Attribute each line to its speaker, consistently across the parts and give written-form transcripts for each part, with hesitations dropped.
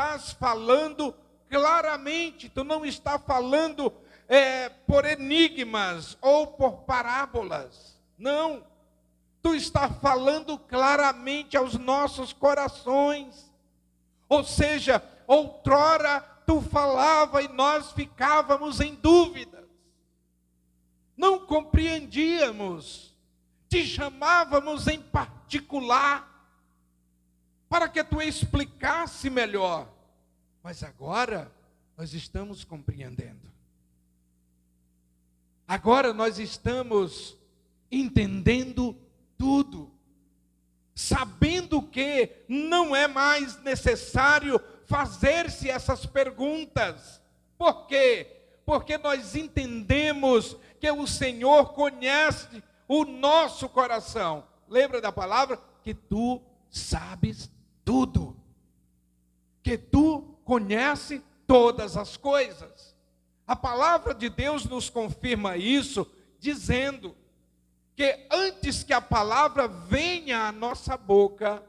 Speaker 1: estás falando claramente, tu não está falando por enigmas ou por parábolas. Não, tu está falando claramente aos nossos corações. Ou seja, outrora tu falava e nós ficávamos em dúvidas. Não compreendíamos. Te chamávamos em particular para que tu explicasse melhor. Mas agora nós estamos compreendendo. Agora nós estamos entendendo tudo. Sabendo que não é mais necessário fazer-se essas perguntas. Por quê? Porque nós entendemos que o Senhor conhece o nosso coração. Lembra da palavra? Que tu sabes tudo. Que tu conhece todas as coisas. A palavra de Deus nos confirma isso, dizendo que antes que a palavra venha à nossa boca,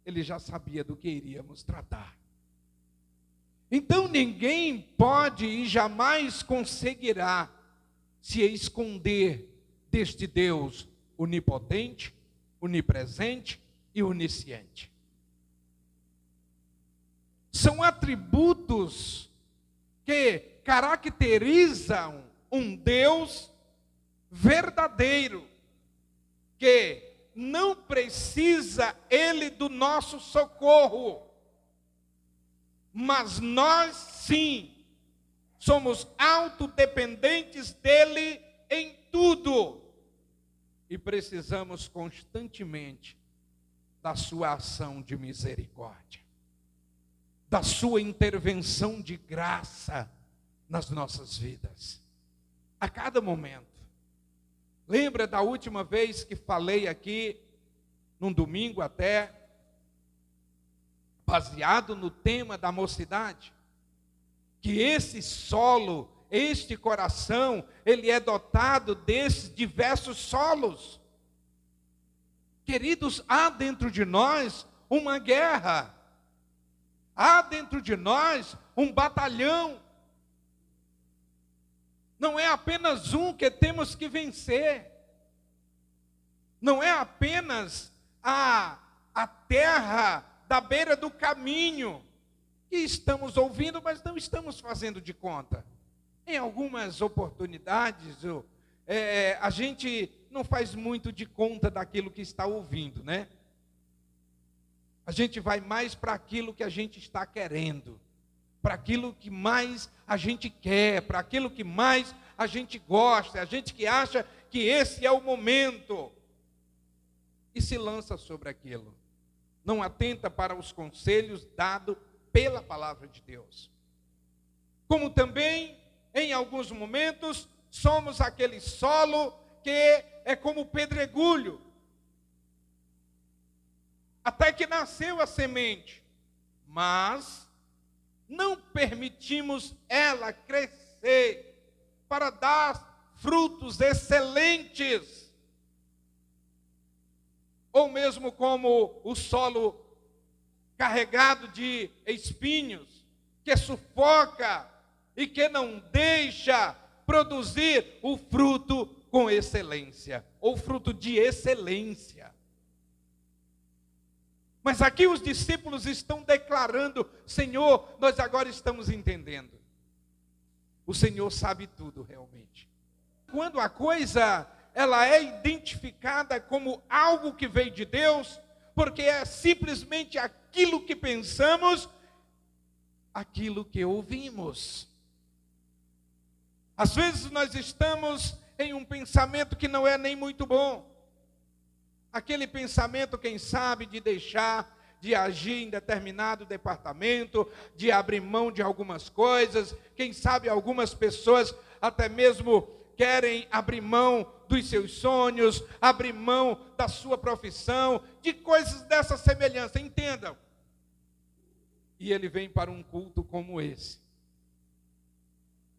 Speaker 1: Ele já sabia do que iríamos tratar. Então ninguém pode e jamais conseguirá se esconder deste Deus onipotente, onipresente e onisciente. São atributos que caracterizam um Deus verdadeiro, que não precisa Ele do nosso socorro, mas nós sim somos autodependentes dEle em tudo e precisamos constantemente da sua ação de misericórdia, da sua intervenção de graça nas nossas vidas, a cada momento. Lembra da última vez que falei aqui, num domingo até, baseado no tema da mocidade, que esse solo, este coração, ele é dotado desses diversos solos. Queridos, há dentro de nós uma guerra, há dentro de nós um batalhão. Não é apenas um que temos que vencer. Não é apenas a terra da beira do caminho que estamos ouvindo, mas não estamos fazendo de conta. Em algumas oportunidades, a gente não faz muito de conta daquilo que está ouvindo, né? A gente vai mais para aquilo que a gente está querendo, para aquilo que mais a gente quer, para aquilo que mais a gente gosta, a gente que acha que esse é o momento, e se lança sobre aquilo. Não atenta para os conselhos dados pela palavra de Deus. Como também, em alguns momentos, somos aquele solo que é como pedregulho. Até que nasceu a semente, mas não permitimos ela crescer para dar frutos excelentes. Ou mesmo como o solo carregado de espinhos, que sufoca e que não deixa produzir o fruto com excelência, ou fruto de excelência. Mas aqui os discípulos estão declarando: Senhor, nós agora estamos entendendo. O Senhor sabe tudo realmente. Quando a coisa ela é identificada como algo que veio de Deus, porque é simplesmente aquilo que pensamos, aquilo que ouvimos. Às vezes nós estamos em um pensamento que não é nem muito bom. Aquele pensamento, quem sabe, de deixar de agir em determinado departamento, de abrir mão de algumas coisas. Quem sabe algumas pessoas até mesmo querem abrir mão dos seus sonhos, abrir mão da sua profissão, de coisas dessa semelhança, entendam. E ele vem para um culto como esse.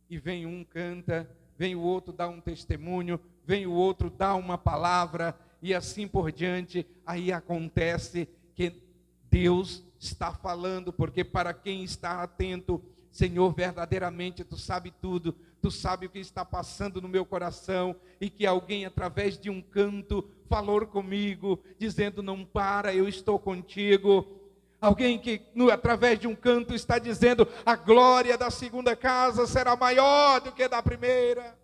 Speaker 1: E vem um canta, vem o outro dá um testemunho, vem o outro dá uma palavra, e assim por diante. Aí acontece que Deus está falando, porque para quem está atento, Senhor, verdadeiramente Tu sabe tudo, Tu sabe o que está passando no meu coração, e que alguém através de um canto falou comigo, dizendo: não para, eu estou contigo. Alguém que através de um canto está dizendo: a glória da segunda casa será maior do que da primeira.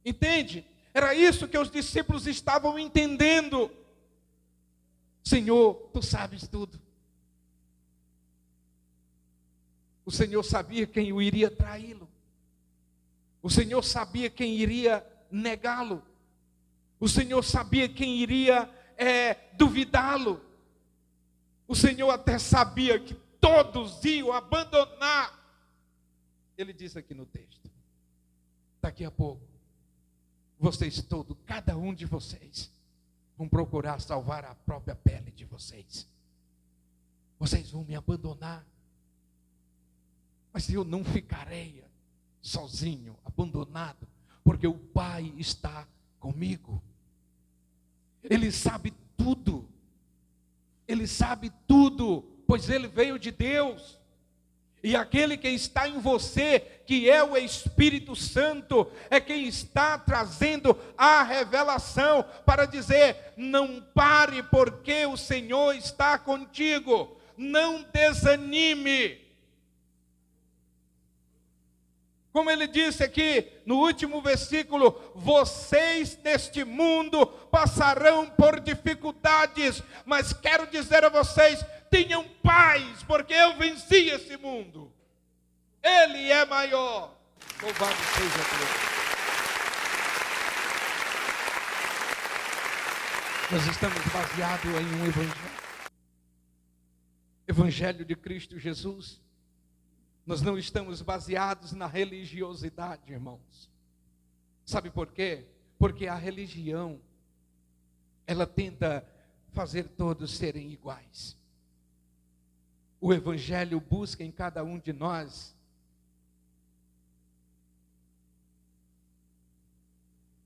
Speaker 1: Entende? Era isso que os discípulos estavam entendendo. Senhor, Tu sabes tudo. O Senhor sabia quem o iria traí-lo. O Senhor sabia quem iria negá-lo. O Senhor sabia quem iria duvidá-lo. O Senhor até sabia que todos iam abandonar. Ele diz aqui no texto: daqui a pouco, vocês todos, cada um de vocês, vão procurar salvar a própria pele de vocês. Vocês vão me abandonar. Mas eu não ficarei sozinho, abandonado, porque o Pai está comigo. Ele sabe tudo. Ele sabe tudo, pois Ele veio de Deus. E aquele que está em você, que é o Espírito Santo, é quem está trazendo a revelação para dizer: não pare, porque o Senhor está contigo. Não desanime. Como ele disse aqui no último versículo: vocês neste mundo passarão por dificuldades, mas quero dizer a vocês: tenham paz, porque eu venci esse mundo. Ele é maior. Louvado seja Deus. Nós estamos baseados em um evangelho. Evangelho de Cristo Jesus. Nós não estamos baseados na religiosidade, irmãos. Sabe por quê? Porque a religião, ela tenta fazer todos serem iguais. O Evangelho busca em cada um de nós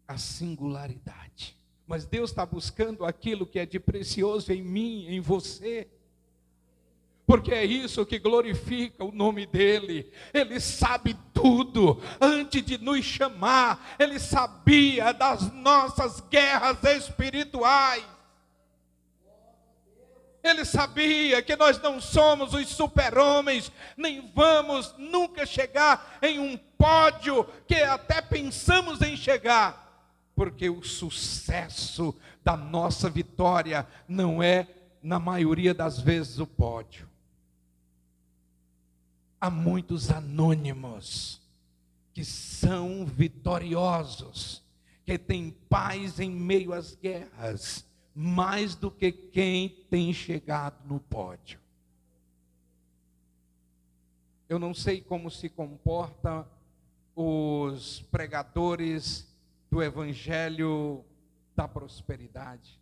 Speaker 1: a singularidade. Mas Deus está buscando aquilo que é de precioso em mim, em você. Porque é isso que glorifica o nome dEle. Ele sabe tudo. Antes de nos chamar, Ele sabia das nossas guerras espirituais. Ele sabia que nós não somos os super-homens, nem vamos nunca chegar em um pódio que até pensamos em chegar. Porque o sucesso da nossa vitória não é, na maioria das vezes, o pódio. Há muitos anônimos que são vitoriosos, que têm paz em meio às guerras, mais do que quem tem chegado no pódio. Eu não sei como se comportam os pregadores do Evangelho da prosperidade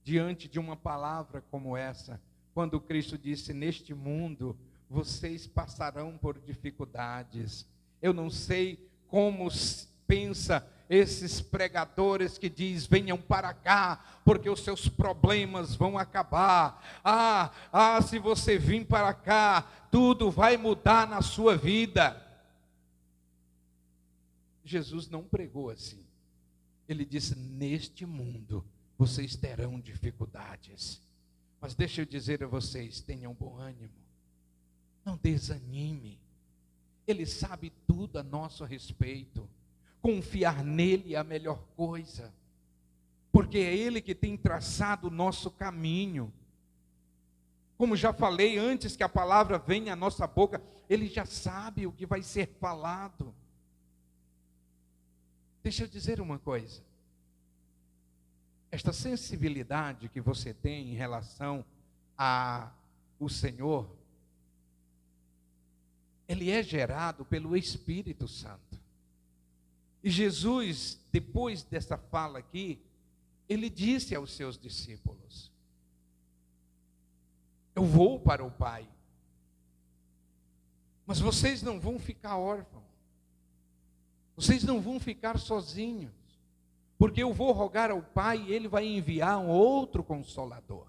Speaker 1: diante de uma palavra como essa, quando Cristo disse: neste mundo vocês passarão por dificuldades. Eu não sei como pensa esses pregadores que diz: venham para cá, porque os seus problemas vão acabar. Se você vir para cá, tudo vai mudar na sua vida. Jesus não pregou assim. Ele disse: neste mundo vocês terão dificuldades. Mas deixa eu dizer a vocês, tenham bom ânimo. Não desanime. Ele sabe tudo a nosso respeito. Confiar nele é a melhor coisa. Porque é Ele que tem traçado o nosso caminho. Como já falei, antes que a palavra venha à nossa boca, Ele já sabe o que vai ser falado. Deixa eu dizer uma coisa. Esta sensibilidade que você tem em relação ao Senhor, ele é gerado pelo Espírito Santo. E Jesus, depois dessa fala aqui, ele disse aos seus discípulos: eu vou para o Pai, mas vocês não vão ficar órfãos, vocês não vão ficar sozinhos, porque eu vou rogar ao Pai e Ele vai enviar um outro Consolador.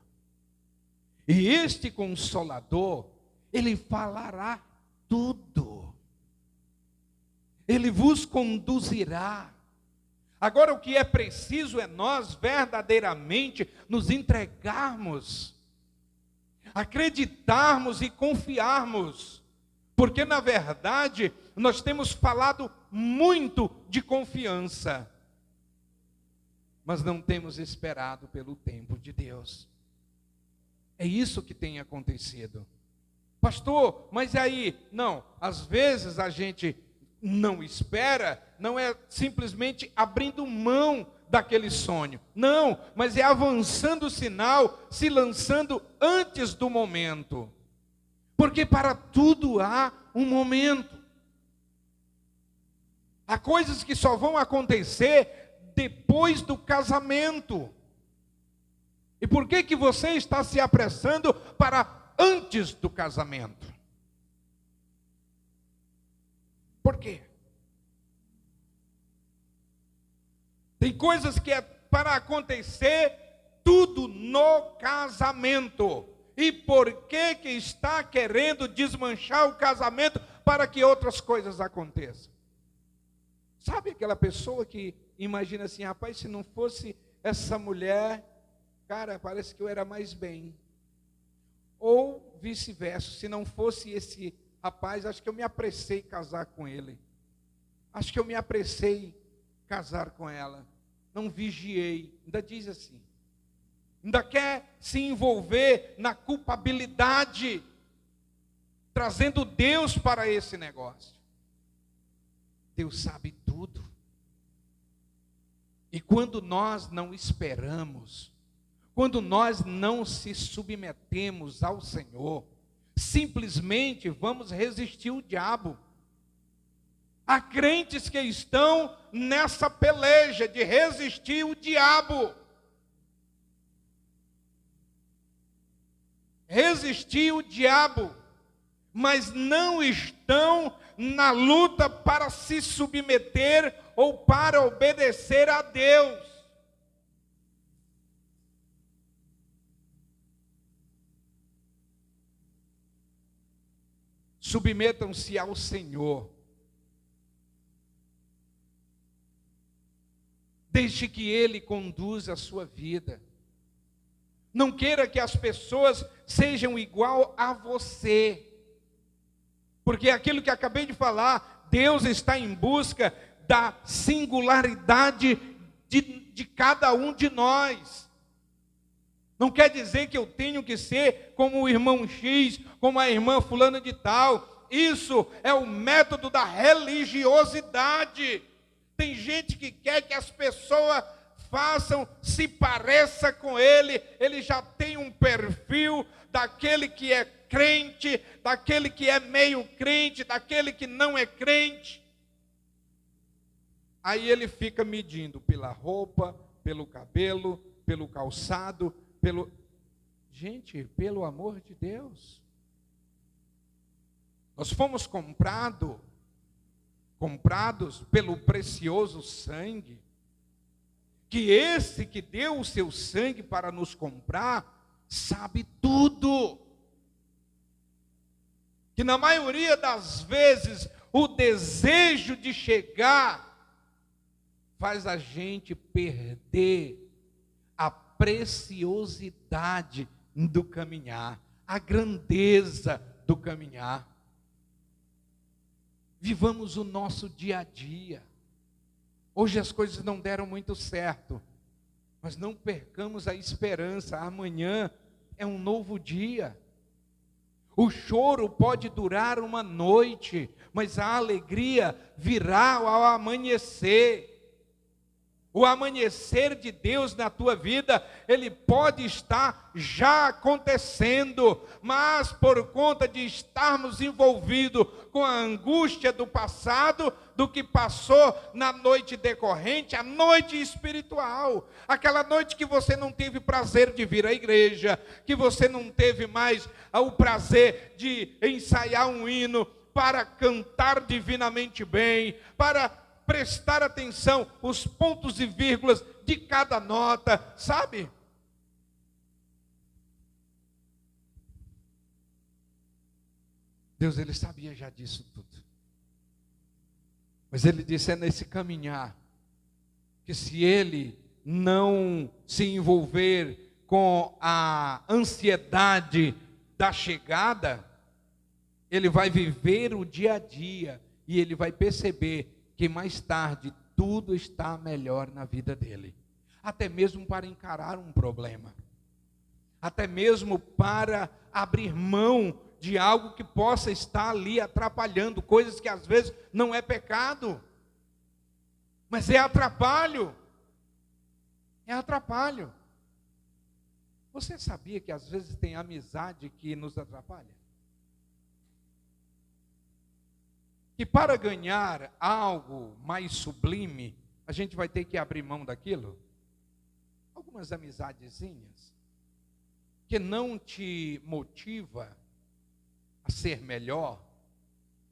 Speaker 1: E este Consolador, ele falará tudo. Ele vos conduzirá. Agora o que é preciso é nós verdadeiramente nos entregarmos, acreditarmos e confiarmos. Porque na verdade nós temos falado muito de confiança, mas não temos esperado pelo tempo de Deus. É isso que tem acontecido. Pastor, mas aí? Não, às vezes a gente não espera, não é simplesmente abrindo mão daquele sonho. Não, mas é avançando o sinal, se lançando antes do momento. Porque para tudo há um momento. Há coisas que só vão acontecer depois do casamento. E por que você está se apressando para antes do casamento? Por quê? Tem coisas que é para acontecer tudo no casamento. E por que está querendo desmanchar o casamento para que outras coisas aconteçam? Sabe aquela pessoa que imagina assim, rapaz, se não fosse essa mulher, cara, parece que eu era mais bem. Ou vice-versa, se não fosse esse rapaz, acho que eu me apressei casar com ele. Acho que eu me apressei casar com ela. Não vigiei. Ainda diz assim. Ainda quer se envolver na culpabilidade, trazendo Deus para esse negócio. Deus sabe tudo. E quando nós não esperamos, quando nós não se submetemos ao Senhor, simplesmente vamos resistir o diabo. Há crentes que estão nessa peleja de resistir o diabo. Resistir o diabo, mas não estão na luta para se submeter ou para obedecer a Deus. Submetam-se ao Senhor. Deixe que Ele conduza a sua vida. Não queira que as pessoas sejam igual a você. Porque aquilo que acabei de falar, Deus está em busca da singularidade de cada um de nós. Não quer dizer que eu tenho que ser como o irmão X, como a irmã fulana de tal. Isso é o método da religiosidade. Tem gente que quer que as pessoas façam, se pareça com ele. Ele já tem um perfil daquele que é crente, daquele que é meio crente, daquele que não é crente. Aí ele fica medindo pela roupa, pelo cabelo, pelo calçado, pelo... Gente, pelo amor de Deus. Nós fomos comprados pelo precioso sangue. Que esse que deu o seu sangue para nos comprar, sabe tudo. Que na maioria das vezes, o desejo de chegar faz a gente perder a preciosidade do caminhar, a grandeza do caminhar. Vivamos o nosso dia a dia. Hoje as coisas não deram muito certo, mas não percamos a esperança. Amanhã é um novo dia. O choro pode durar uma noite, mas a alegria virá ao amanhecer. O amanhecer de Deus na tua vida, ele pode estar já acontecendo, mas por conta de estarmos envolvidos com a angústia do passado, do que passou na noite decorrente, a noite espiritual, aquela noite que você não teve prazer de vir à igreja, que você não teve mais o prazer de ensaiar um hino para cantar divinamente bem, para prestar atenção os pontos e vírgulas de cada nota, sabe? Deus, ele sabia já disso tudo. Mas ele disse, é nesse caminhar, que se ele não se envolver com a ansiedade da chegada, ele vai viver o dia a dia e ele vai perceber que mais tarde tudo está melhor na vida dele. Até mesmo para encarar um problema. Até mesmo para abrir mão de algo que possa estar ali atrapalhando, coisas que às vezes não é pecado, mas é atrapalho. É atrapalho. Você sabia que às vezes tem amizade que nos atrapalha? Que para ganhar algo mais sublime, a gente vai ter que abrir mão daquilo? Algumas amizadezinhas que não te motiva a ser melhor,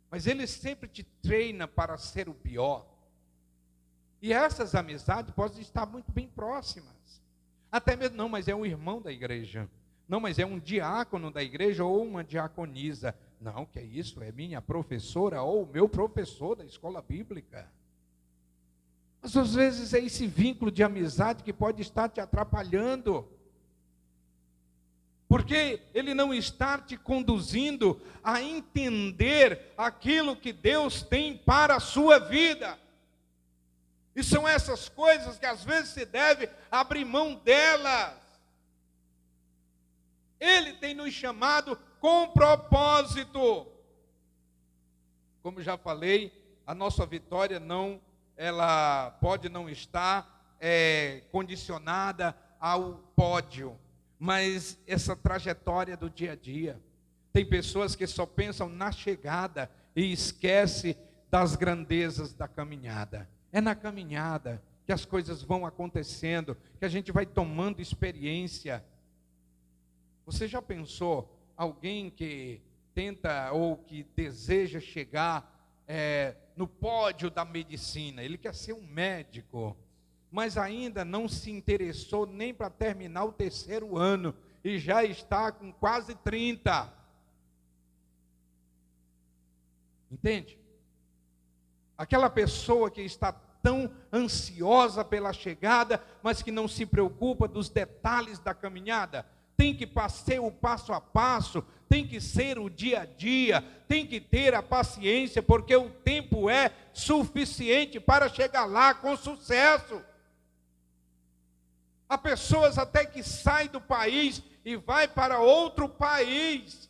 Speaker 1: mas ele sempre te treina para ser o pior. E essas amizades podem estar muito bem próximas. Até mesmo, não, mas é um irmão da igreja. Não, mas é um diácono da igreja ou uma diaconisa. Não, que é isso? É minha professora ou meu professor da escola bíblica. Mas às vezes é esse vínculo de amizade que pode estar te atrapalhando. Porque ele não está te conduzindo a entender aquilo que Deus tem para a sua vida. E são essas coisas que às vezes se deve abrir mão delas. Ele tem nos chamado com propósito. Como já falei, a nossa vitória ela pode não estar condicionada ao pódio, mas essa trajetória do dia a dia. Tem pessoas que só pensam na chegada e esquece das grandezas da caminhada. É na caminhada que as coisas vão acontecendo, que a gente vai tomando experiência. Você já pensou alguém que tenta ou que deseja chegar no pódio da medicina? Ele quer ser um médico, mas ainda não se interessou nem para terminar o 3º ano e já está com quase 30. Entende? Aquela pessoa que está tão ansiosa pela chegada, mas que não se preocupa dos detalhes da caminhada. Tem que ser o passo a passo, tem que ser o dia a dia, tem que ter a paciência, porque o tempo é suficiente para chegar lá com sucesso. Há pessoas até que saem do país e vai para outro país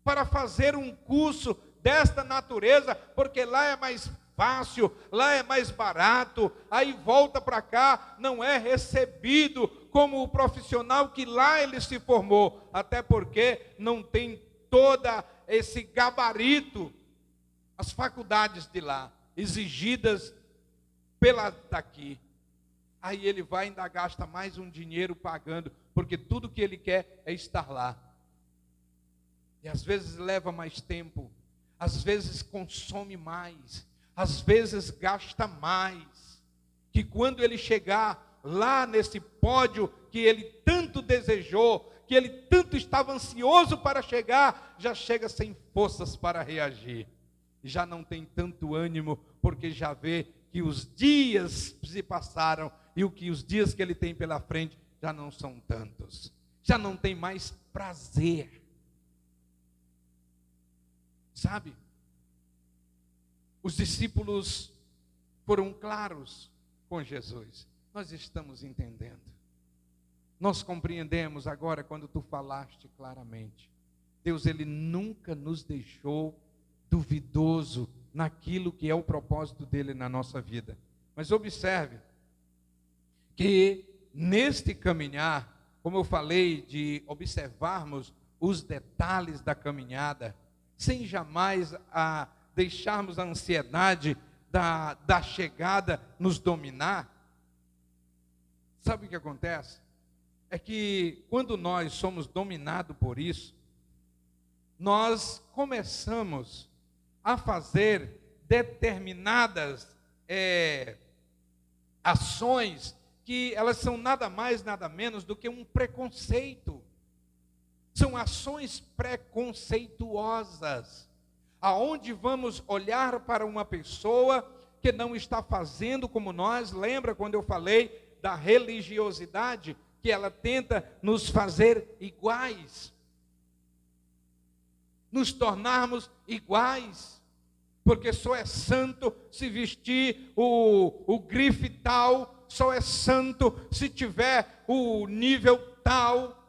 Speaker 1: para fazer um curso desta natureza, porque lá é mais fácil, lá é mais barato, aí volta para cá, não é recebido como o profissional que lá ele se formou, até porque não tem toda esse gabarito, as faculdades de lá, exigidas pela daqui. Aí ele vai e ainda gasta mais um dinheiro pagando, porque tudo que ele quer é estar lá. E às vezes leva mais tempo, às vezes consome mais, às vezes gasta mais, que quando ele chegar lá nesse pódio que ele tanto desejou, que ele tanto estava ansioso para chegar, já chega sem forças para reagir, já não tem tanto ânimo, porque já vê que os dias se passaram, e os dias que ele tem pela frente já não são tantos, já não tem mais prazer, sabe? Os discípulos foram claros com Jesus. Nós estamos entendendo. Nós compreendemos agora quando tu falaste claramente. Deus, ele nunca nos deixou duvidoso naquilo que é o propósito dele na nossa vida. Mas observe que neste caminhar, como eu falei, de observarmos os detalhes da caminhada, sem jamais deixarmos a ansiedade da chegada nos dominar. Sabe o que acontece? É que quando nós somos dominados por isso, nós começamos a fazer determinadas ações que elas são nada mais, nada menos do que um preconceito. São ações preconceituosas. aonde vamos olhar para uma pessoa que não está fazendo como nós. Lembra quando eu falei da religiosidade, que ela tenta nos fazer iguais, nos tornarmos iguais, porque só é santo se vestir o grife tal, só é santo se tiver o nível tal.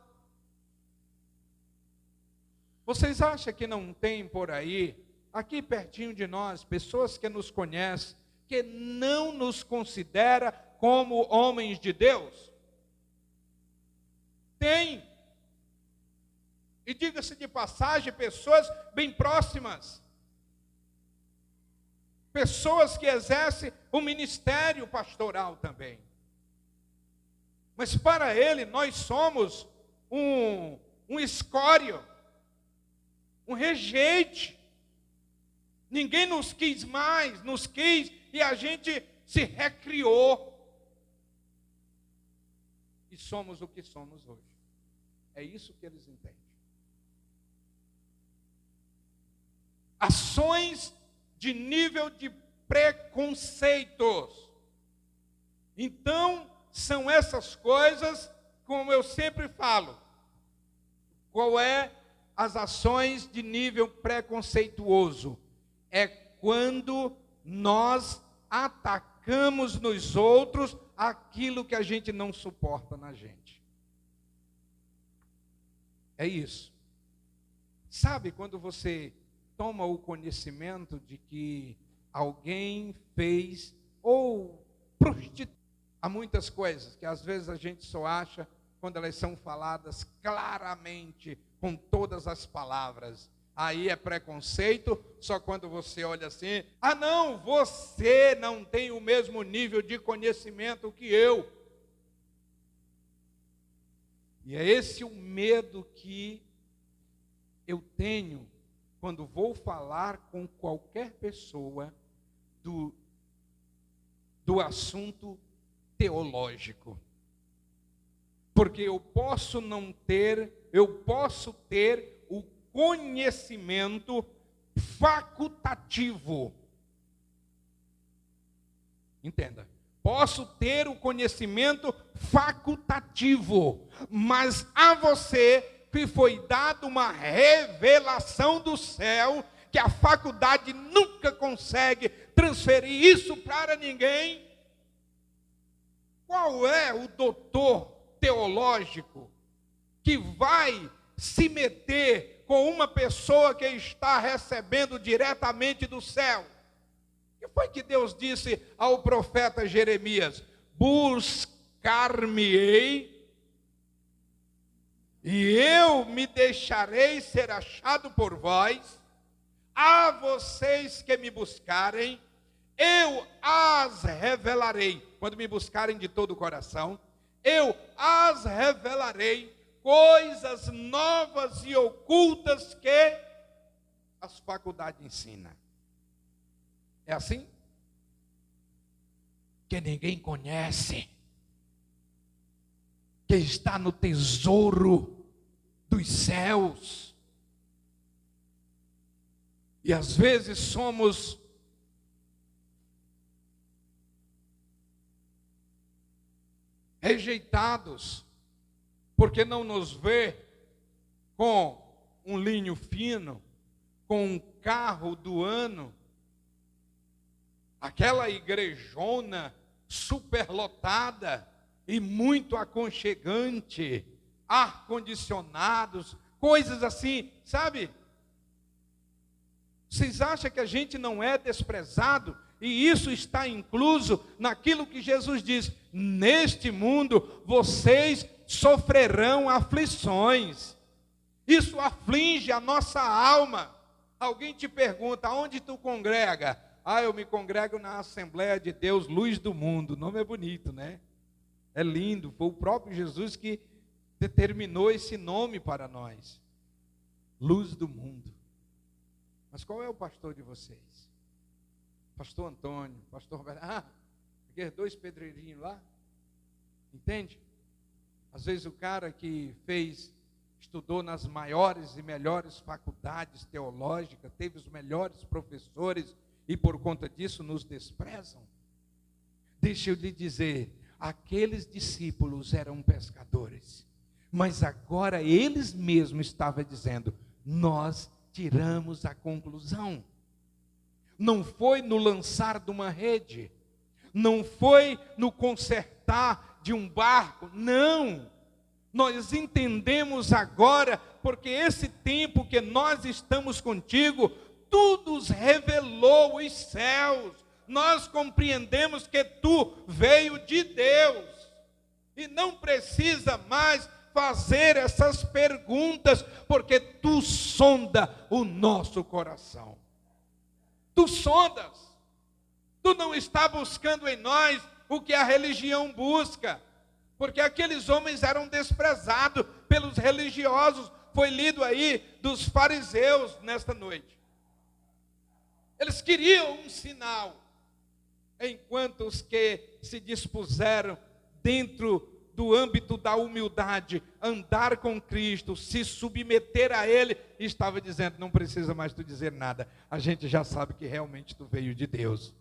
Speaker 1: Vocês acham que não tem por aí, aqui pertinho de nós, pessoas que nos conhecem, que não nos considera como homens de Deus? Tem. E diga-se de passagem, pessoas bem próximas. Pessoas que exercem o ministério pastoral também. Mas para ele, nós somos um escório, um rejeite. Ninguém nos quis mais, nos quis e a gente se recriou. E somos o que somos hoje. É isso que eles entendem. Ações de nível de preconceitos. Então, são essas coisas, como eu sempre falo, qual é as ações de nível preconceituoso? É quando nós atacamos nos outros aquilo que a gente não suporta na gente. É isso. Sabe quando você toma o conhecimento de que alguém fez ou prostituiu? Há muitas coisas que às vezes a gente só acha quando elas são faladas claramente, com todas as palavras. Aí é preconceito, só quando você olha assim, ah não, você não tem o mesmo nível de conhecimento que eu. E é esse o medo que eu tenho quando vou falar com qualquer pessoa do assunto teológico. Porque eu posso ter o conhecimento facultativo. Entenda. Posso ter o conhecimento facultativo, mas a você que foi dado uma revelação do céu, que a faculdade nunca consegue transferir isso para ninguém. Qual é o doutor teológico que vai se meter com uma pessoa que está recebendo diretamente do céu? O que foi que Deus disse ao profeta Jeremias? Buscar-me-ei, e eu me deixarei ser achado por vós. A vocês que me buscarem, eu as revelarei. Quando me buscarem de todo o coração, eu as revelarei, coisas novas e ocultas que as faculdades ensinam. É assim? Que ninguém conhece, que está no tesouro dos céus. E às vezes somos rejeitados, porque não nos vê com um linho fino, com um carro do ano, aquela igrejona superlotada e muito aconchegante, ar-condicionados, coisas assim, sabe? Vocês acham que a gente não é desprezado? E isso está incluso naquilo que Jesus diz: neste mundo vocês sofrerão aflições. Isso aflige a nossa alma. Alguém te pergunta, aonde tu congrega? Ah, eu me congrego na Assembleia de Deus, Luz do Mundo. O nome é bonito, né? É lindo. Foi o próprio Jesus que determinou esse nome para nós. Luz do Mundo. Mas qual é o pastor de vocês? Pastor Antônio, pastor Roberto. Ah, aqueles dois pedreirinhos lá. Entende? Às vezes o cara que fez estudou nas maiores e melhores faculdades teológicas, teve os melhores professores e por conta disso nos desprezam. Deixa eu lhe dizer, aqueles discípulos eram pescadores, mas agora eles mesmos estavam dizendo, nós tiramos a conclusão. Não foi no lançar de uma rede, não foi no consertar de um barco, não. Nós entendemos agora, porque esse tempo que nós estamos contigo, tu nos revelou os céus. Nós compreendemos que tu veio de Deus. E não precisa mais fazer essas perguntas, porque tu sonda o nosso coração. Tu sondas. Tu não está buscando em nós o que a religião busca. Porque aqueles homens eram desprezados pelos religiosos. Foi lido aí dos fariseus nesta noite. Eles queriam um sinal. Enquanto os que se dispuseram dentro do âmbito da humildade, andar com Cristo, se submeter a Ele, estava dizendo, não precisa mais tu dizer nada. A gente já sabe que realmente tu veio de Deus.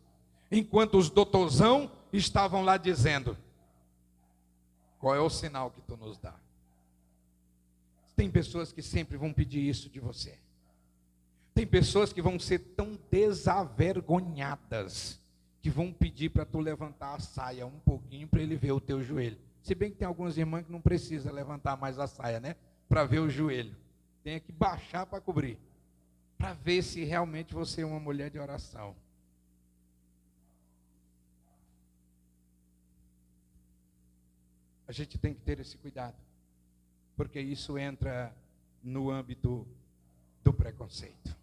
Speaker 1: Enquanto os doutorzão estavam lá dizendo, qual é o sinal que tu nos dá? Tem pessoas que sempre vão pedir isso de você. Tem pessoas que vão ser tão desavergonhadas que vão pedir para tu levantar a saia um pouquinho para ele ver o teu joelho. Se bem que tem algumas irmãs que não precisa levantar mais a saia, né? Para ver o joelho. Tem que baixar para cobrir. Para ver se realmente você é uma mulher de oração. A gente tem que ter esse cuidado, porque isso entra no âmbito do preconceito.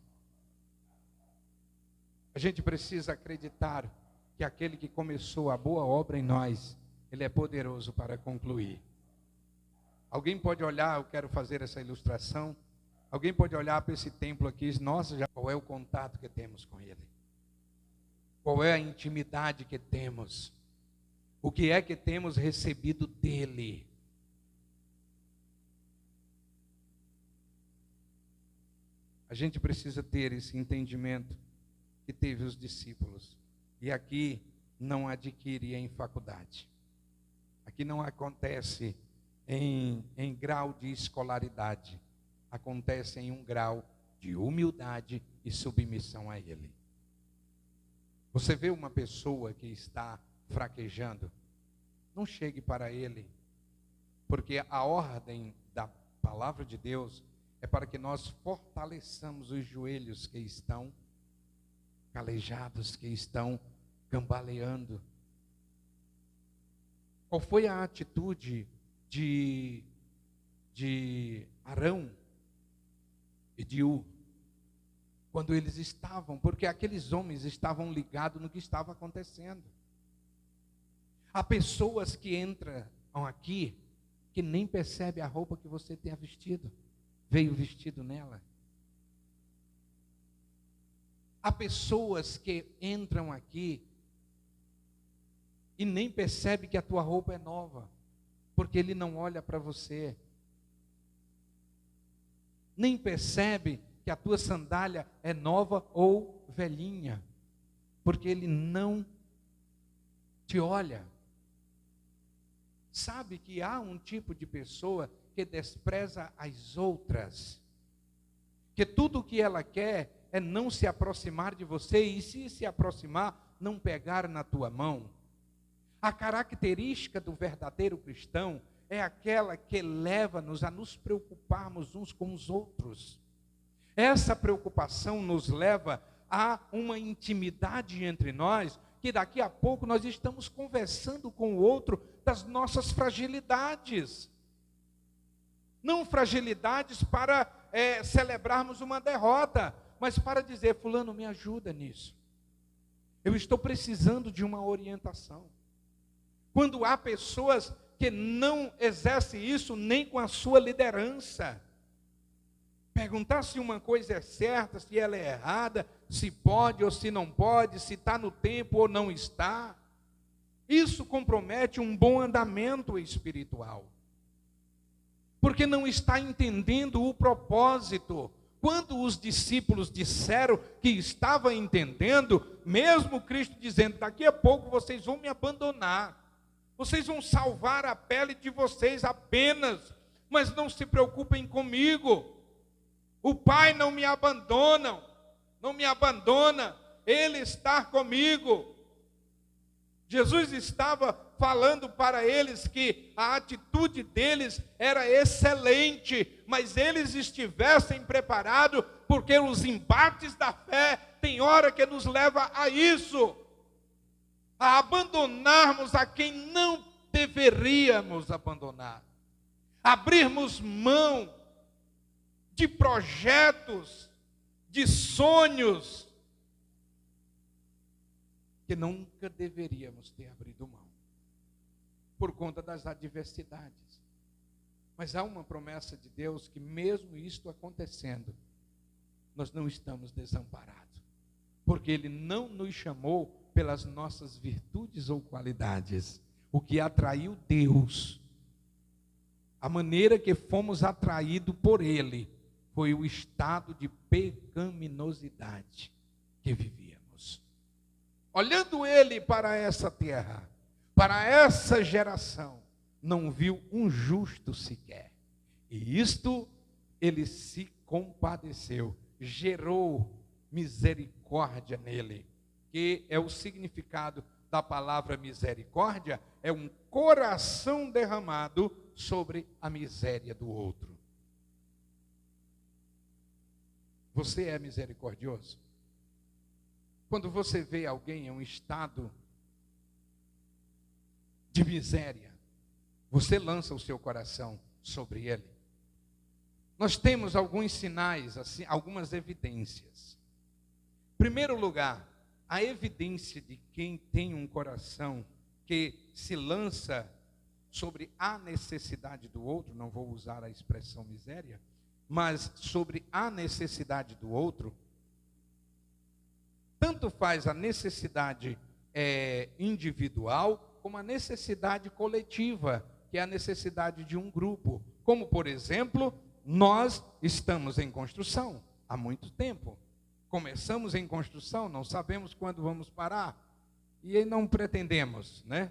Speaker 1: A gente precisa acreditar que aquele que começou a boa obra em nós, ele é poderoso para concluir. Alguém pode olhar, eu quero fazer essa ilustração, alguém pode olhar para esse templo aqui e dizer, nossa, já, qual é o contato que temos com ele? Qual é a intimidade que temos? O que é que temos recebido dele? A gente precisa ter esse entendimento que teve os discípulos. E aqui não adquire em faculdade. Aqui não acontece em grau de escolaridade. Acontece em um grau de humildade e submissão a ele. Você vê uma pessoa que está fraquejando, não chegue para ele, porque a ordem da palavra de Deus é para que nós fortaleçamos os joelhos que estão calejados, que estão cambaleando. Qual foi a atitude de Arão e de U? Quando eles estavam, porque aqueles homens estavam ligados no que estava acontecendo. Há pessoas que entram aqui, que nem percebe a roupa que você tenha vestido, veio vestido nela. Há pessoas que entram aqui e nem percebe que a tua roupa é nova, porque ele não olha para você. Nem percebe que a tua sandália é nova ou velhinha, porque ele não te olha. Sabe que há um tipo de pessoa que despreza as outras, que tudo o que ela quer é não se aproximar de você, e se aproximar, não pegar na tua mão. A característica do verdadeiro cristão é aquela que leva-nos a nos preocuparmos uns com os outros. Essa preocupação nos leva a uma intimidade entre nós, que daqui a pouco nós estamos conversando com o outro das nossas fragilidades. Não fragilidades para celebrarmos uma derrota, mas para dizer, fulano, me ajuda nisso. Eu estou precisando de uma orientação. Quando há pessoas que não exercem isso nem com a sua liderança, perguntar se uma coisa é certa, se ela é errada, se pode ou se não pode, se está no tempo ou não está, isso compromete um bom andamento espiritual. porque não está entendendo o propósito. Quando os discípulos disseram que estavam entendendo, mesmo Cristo dizendo: daqui a pouco vocês vão me abandonar, vocês vão salvar a pele de vocês apenas, mas não se preocupem comigo. O Pai não me abandona, Ele está comigo. Jesus estava falando para eles que a atitude deles era excelente, mas eles estivessem preparados, porque os embates da fé tem hora que nos leva a isso, a abandonarmos a quem não deveríamos abandonar, abrirmos mão de projetos, de sonhos que nunca deveríamos ter abrido mão, por conta das adversidades. Mas há uma promessa de Deus que, mesmo isto acontecendo, nós não estamos desamparados, porque Ele não nos chamou pelas nossas virtudes ou qualidades. O que atraiu Deus, a maneira que fomos atraídos por Ele, foi o estado de pecaminosidade que vivíamos. Olhando Ele para essa terra, para essa geração, não viu um justo sequer. E isto Ele se compadeceu, gerou misericórdia nele, que é o significado da palavra misericórdia, é um coração derramado sobre a miséria do outro. Você é misericordioso? Quando você vê alguém em um estado de miséria, você lança o seu coração sobre ele. Nós temos alguns sinais, assim, algumas evidências. Em primeiro lugar, a evidência de quem tem um coração que se lança sobre a necessidade do outro, não vou usar a expressão miséria, mas sobre a necessidade do outro. Tanto faz a necessidade individual, como a necessidade coletiva, que é a necessidade de um grupo. Como, por exemplo, nós estamos em construção há muito tempo. Começamos em construção, não sabemos quando vamos parar. E não pretendemos, né?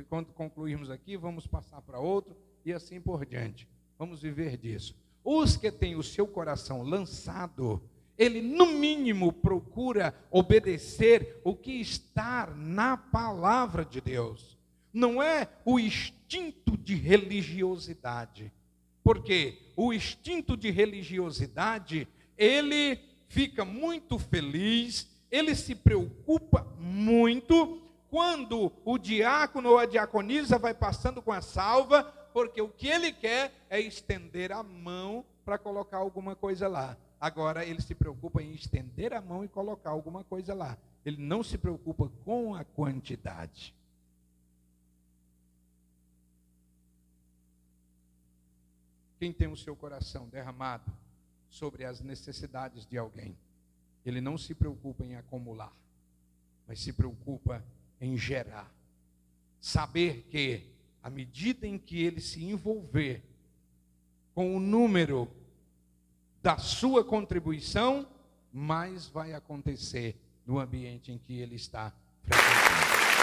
Speaker 1: Quando concluirmos aqui, vamos passar para outro e assim por diante. Vamos viver disso. Os que têm o seu coração lançado, ele no mínimo procura obedecer o que está na palavra de Deus. Não é o instinto de religiosidade. Porque o instinto de religiosidade, ele fica muito feliz, ele se preocupa muito quando o diácono ou a diaconisa vai passando com a salva, porque o que ele quer é estender a mão para colocar alguma coisa lá. Agora ele se preocupa em estender a mão e colocar alguma coisa lá. Ele não se preocupa com a quantidade. Quem tem o seu coração derramado sobre as necessidades de alguém, ele não se preocupa em acumular, mas se preocupa em gerar. Saber que, à medida em que ele se envolver com o número da sua contribuição, mais vai acontecer no ambiente em que ele está frequentando.